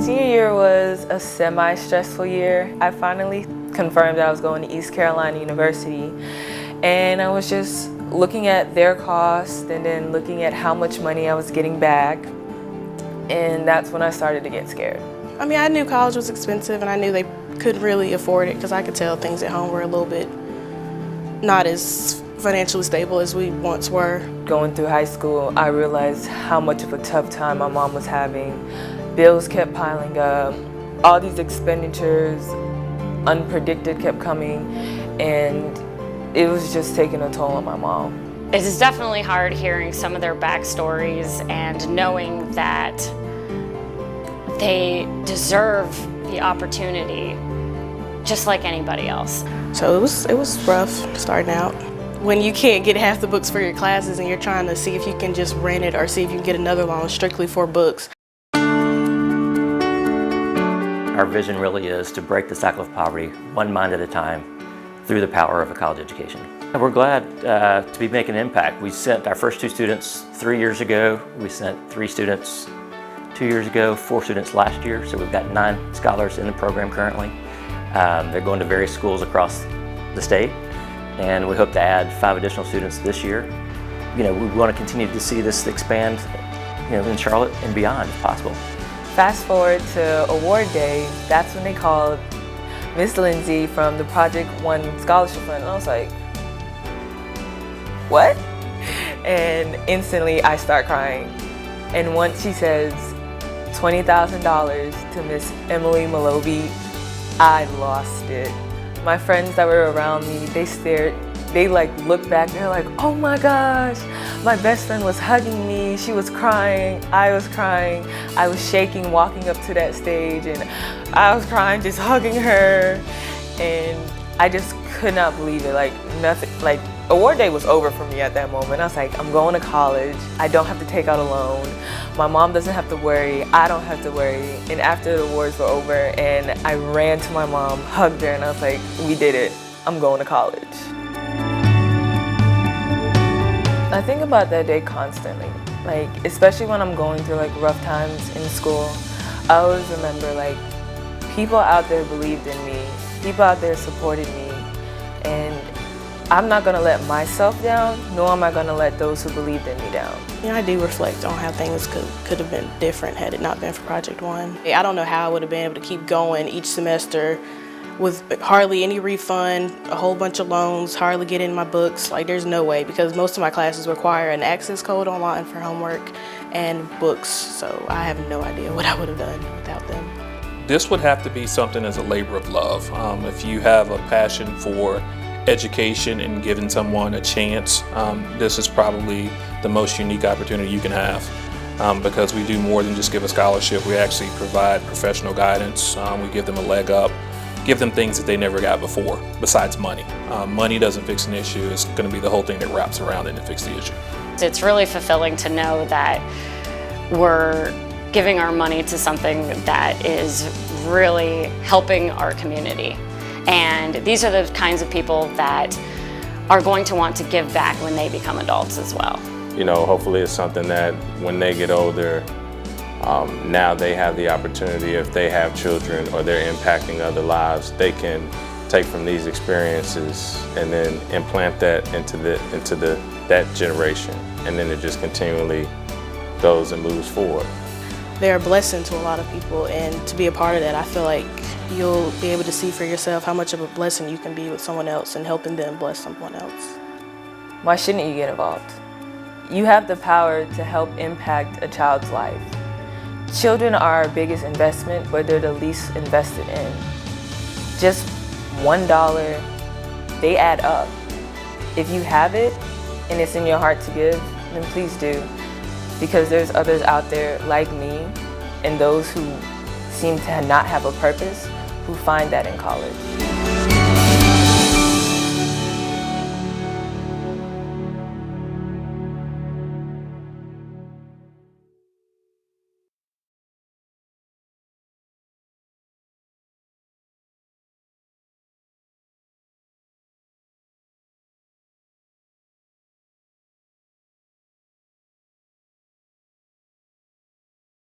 Senior year was a semi-stressful year. I finally confirmed that I was going to East Carolina University, and I was just looking at their cost and then looking at how much money I was getting back, and that's when I started to get scared. I mean, I knew college was expensive and I knew they couldn't really afford it because I could tell things at home were a little bit not as financially stable as we once were. Going through high school, I realized how much of a tough time my mom was having. Bills kept piling up, all these expenditures, unpredicted, kept coming, and it was just taking a toll on my mom. It is definitely hard hearing some of their backstories and knowing that they deserve the opportunity just like anybody else. So it was rough starting out. When you can't get half the books for your classes and you're trying to see if you can just rent it or see if you can get another loan strictly for books. Our vision really is to break the cycle of poverty one mind at a time through the power of a college education. We're glad to be making an impact. We sent our first 2 students 3 years ago. We sent 3 students 2 years ago, 4 students last year. So we've got 9 scholars in the program currently. They're going to various schools across the state, and we hope to add 5 additional students this year. We want to continue to see this expand, in Charlotte and beyond if possible. Fast forward to award day, that's when they called Miss Lindsay from the Project One Scholarship Fund, and I was like, what? And instantly I start crying. And once she says $20,000 to Miss Emily Malobey, I lost it. My friends that were around me, they stared, they looked back, they're like, oh my gosh, my best friend was hugging me, she was crying, I was crying, I was shaking walking up to that stage, and I was crying just hugging her, and I just could not believe it. Award day was over for me at that moment. I was like, I'm going to college, I don't have to take out a loan, my mom doesn't have to worry, I don't have to worry. And after the awards were over, and I ran to my mom, hugged her, and I was like, we did it, I'm going to college. I think about that day constantly, especially when I'm going through rough times in school. I always remember people out there believed in me, people out there supported me, and I'm not going to let myself down, nor am I going to let those who believed in me down. I do reflect on how things could have been different had it not been for Project One. I don't know how I would have been able to keep going each semester with hardly any refund, a whole bunch of loans, hardly getting my books. There's no way, because most of my classes require an access code online for homework and books, so I have no idea what I would have done without them. This would have to be something as a labor of love. If you have a passion for education and giving someone a chance, this is probably the most unique opportunity you can have, because we do more than just give a scholarship. We actually provide professional guidance. We give them a leg up, give them things that they never got before, besides money. Money doesn't fix an issue. It's going to be the whole thing that wraps around it to fix the issue. It's really fulfilling to know that we're giving our money to something that is really helping our community. And these are the kinds of people that are going to want to give back when they become adults as well. Hopefully it's something that when they get older, now they have the opportunity, if they have children or they're impacting other lives, they can take from these experiences and then implant that into that generation, and then it just continually goes and moves forward. They're a blessing to a lot of people, and to be a part of that, I feel like you'll be able to see for yourself how much of a blessing you can be with someone else and helping them bless someone else. Why shouldn't you get involved? You have the power to help impact a child's life. Children are our biggest investment, but they're the least invested in. Just $1, they add up. If you have it and it's in your heart to give, then please do. Because there's others out there like me and those who seem to not have a purpose who find that in college.